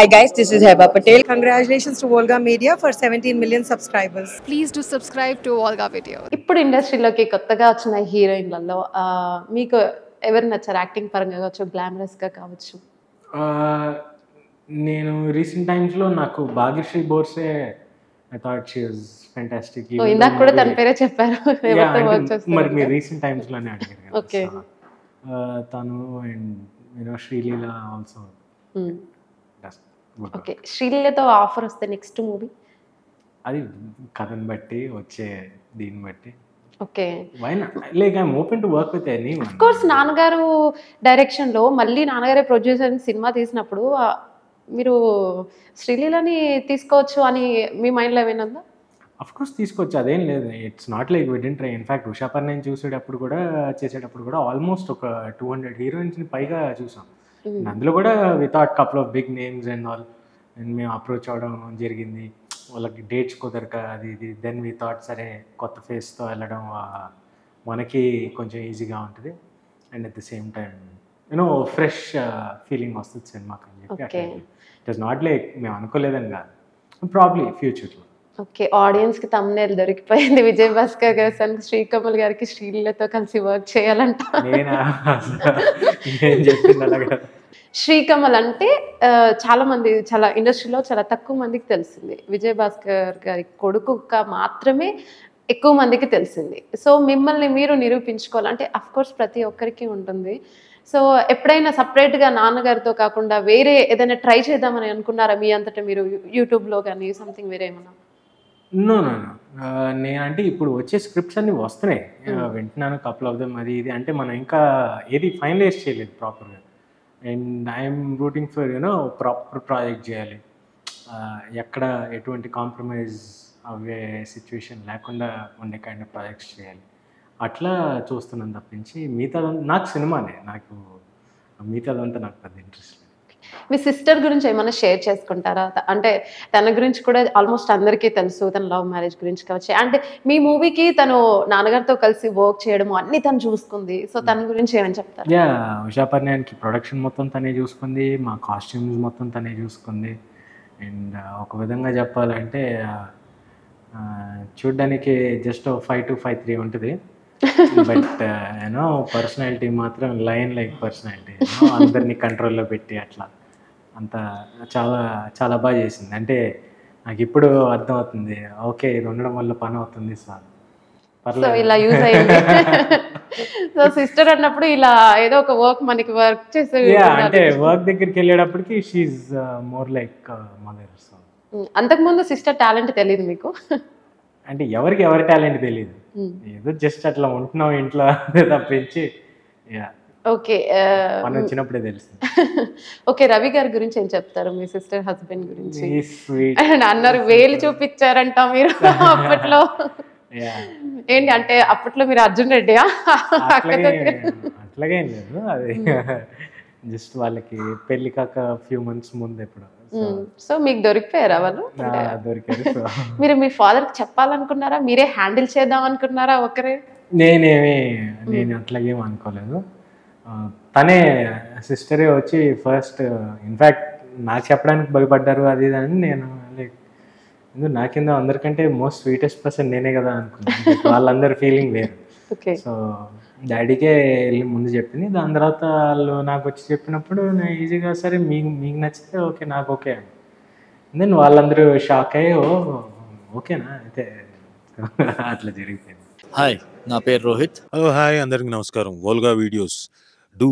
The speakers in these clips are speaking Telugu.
Hi guys, this is Heba Patel. Congratulations to Volga Media for 17 million subscribers. Please do subscribe to Volga Video. ఇప్పుడు ఇండస్ట్రీలోకి కొత్తగా వచ్చిన హీరోయిన్లలో మీకు ఎవరు నచ్చారు? యాక్టింగ్ పరంగా కావచ్చు, గ్లామరస్గా కావచ్చు. నేను రీసెంట్ టైమ్స్లో నాకు Bhagyashri Borse I thought she was fantastic. ఇందాక కూడా తన పేరే చెప్పారు. మరి మీరు రీసెంట్ టైమ్స్లోనే అడిగారు కదా. ఓకే. తను అండ్ శ్రీలీల ఆల్సో. ఓకే, శ్రీలీలతో ఆఫర్ వస్తే నెక్స్ట్ మూవీ అది కథను బట్టి వచ్చే దీన్ని బట్టి. Okay, like I'm open to work with anyone. Of course నాన్నగారు డైరెక్షన్లో మళ్ళీ నాన్నగారే ప్రొడ్యూసర్ సినిమా తీసినప్పుడు మీరు శ్రీలీలని తీసుకోవచ్చు అని మీ మైండ్లో ఏమైనా ఉందా? అఫ్ కోర్స్ తీసుకోవచ్చు, అదేం లేదు. It's not like we didn't try. In fact Usha Parneni చూసేటప్పుడు కూడా చేసేటప్పుడు కూడా ఆల్మోస్ట్ ఒక 200 హీరోయిన్స్ని పైగా చూసాం. అందులో కూడా without couple of big names and all and మేము అప్రోచ్ అవ్వడం జరిగింది. వాళ్ళకి డేట్స్ కుదరక అది ఇది. దెన్ వి థాట్ సరే కొత్త ఫేస్తో వెళ్ళడం మనకి కొంచెం ఈజీగా ఉంటుంది and at the same time fresh feeling వస్తుంది సినిమాకి అని చెప్పి. ఇట్ వాజ్ నాట్ లైక్ మేము అనుకోలేదని కాదు, ప్రాబ్లీ ఫ్యూచర్లో. ఓకే, ఆడియన్స్కి తమ్నేల్ దొరికిపోయింది. విజయ్ భాస్కర్ గారు శ్రీకమల్ గారికి శ్రీలీలతో కలిసి వర్క్ చేయాలంట. శ్రీకమల్ అంటే చాలా మంది, చాలా ఇండస్ట్రీలో చాలా తక్కువ మందికి తెలిసింది. విజయ్ భాస్కర్ గారి కొడుకుగా మాత్రమే ఎక్కువ మందికి తెలిసింది. సో మిమ్మల్ని మీరు నిరూపించుకోవాలంటే అఫ్ కోర్స్ ప్రతి ఒక్కరికి ఉంటుంది. సో ఎప్పుడైనా సపరేట్గా నాన్నగారితో కాకుండా వేరే ఏదైనా ట్రై చేద్దామని అనుకున్నారా మీ అంతటా మీరు, యూట్యూబ్లో కానీ సంథింగ్ వేరే ఏమన్నా? నో నేనంటే ఇప్పుడు వచ్చే స్క్రిప్ట్స్ అన్నీ వస్తున్నాయి, వింటున్నాను కపుల్ ఆఫ్ దెమ్. అది ఇది అంటే మనం ఇంకా ఏది ఫైనలైజ్ చేయలేదు ప్రాపర్గా. And I'm rooting for proper project చేయాలి, ఎక్కడ ఎటువంటి కాంప్రమైజ్ అవ్వే సిచ్యువేషన్ లేకుండా ఉండే కైండ్ ఆఫ్ ప్రాజెక్ట్స్ చేయాలి. అట్లా చూస్తున్నాను తప్పించి మిగతాదంతా నాకు సినిమానే, నాకు మిగతాదంతా నాకు పెద్ద ఇంట్రెస్ట్ లేదు. మీ సిస్టర్ గురించి ఏమైనా షేర్ చేసుకుంటారా? అంటే తన గురించి కూడా ఆల్మోస్ట్ అందరికీ తెలుసు, తన లవ్ మ్యారేజ్ గురించి కావచ్చు. అంటే మీ మూవీకి తను నాన్నగారితో కలిసి వర్క్ చేయడము అన్ని తను చూసుకుంది. సో తన గురించి ఏమని చెప్తారు? ఉషా పర్నేకి ప్రొడక్షన్ మొత్తం తనే చూసుకుంది, మా కాస్ట్యూమ్స్ మొత్తం తనే చూసుకుంది. అండ్ ఒక విధంగా చెప్పాలంటే చూడ్డానికి జస్ట్ 5 to 5'3" ఉంటుంది, బట్ పర్సనాలిటీ మాత్రం లైన్ లైక్ పర్సనాలిటీ. అందరినీ కంట్రోల్లో పెట్టి అట్లా అంత చాలా చాలా బాగా చేసింది. అంటే నాకు ఇప్పుడు అర్థమవుతుంది, ఓకే ఇది ఉండడం వల్ల పని అవుతుంది సార్, పర్లేదు ఇలా యూజ్ అయ్యింది. సో సిస్టర్ అన్నప్పుడు ఇలా ఏదో ఒక వర్క్ మనకి వర్క్ చేసే అంటే వర్క్ దగ్గరికి వెళ్ళేటప్పటికి she more like mother. So అంతకుముందు సిస్టర్ టాలెంట్ తెలియదు మీకు? అంటే ఎవరికి ఎవరి టాలెంట్ తెలియదు, ఏదో జస్ట్ అట్లా ఉంటున్నాం ఇంట్లో తప్పించి. ఓకే, మనం వచ్చినప్పుడే తెలుస్తుంది. ఓకే, రవి గారి గురించి ఏం చెప్తారు? మీ సిస్టర్ హస్బెండ్ గురించి అన్నారు, వేలు చూపించారంట మీరు అప్పట్లో. ఏంటి అంటే అప్పట్లో మీరు అర్జున్ రెడ్డియా? అట్లాగేం లేదు, అది జస్ట్ వాళ్ళకి పెళ్లి కాక ఫ్యూ మంత్స్ ముందు ఎప్పుడు. సో మీకు దొరికిపోయారా వాళ్ళు? దొరికారు. మీరు మీ ఫాదర్కి చెప్పాలనుకున్నారా, మీరే హ్యాండిల్ చేద్దాం అనుకున్నారా ఒకరే? నేను అట్లాగేం అనుకోలేదు. తనే సిస్టరే వచ్చి ఫస్ట్ ఇన్ఫ్యాక్ట్ నాకు చెప్పడానికి భయపడ్డారు అది ఇది అని. నేను లైక్ నాకింద అందరికంటే మోస్ట్ స్వీటెస్ట్ పర్సన్ నేనే కదా అనుకున్నాను. వాళ్ళందరి ఫీలింగ్ వేరు. సో డాడీకే వెళ్ళి ముందు చెప్పింది, దాని తర్వాత వాళ్ళు నాకు వచ్చి చెప్పినప్పుడు నేను ఈజీగా సరే మీకు నచ్చితే ఓకే, నాకు ఓకే అని. దెన్ వాళ్ళందరూ షాక్ అయ్యి ఓకేనా అయితే అట్లా జరిగిపోయింది. హాయ్, నా పేరు రోహిత్. హాయ్, అందరికి నమస్కారం. Volga videos, do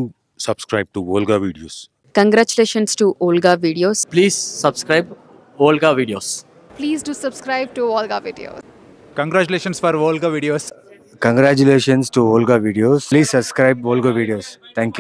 subscribe to Volga videos. Congratulations to Olga Videos. Please subscribe Volga Videos. Please do subscribe to Volga Video. Congratulations for Volga Videos. Congratulations to Volga Videos. Please subscribe Volga Videos. Thank you.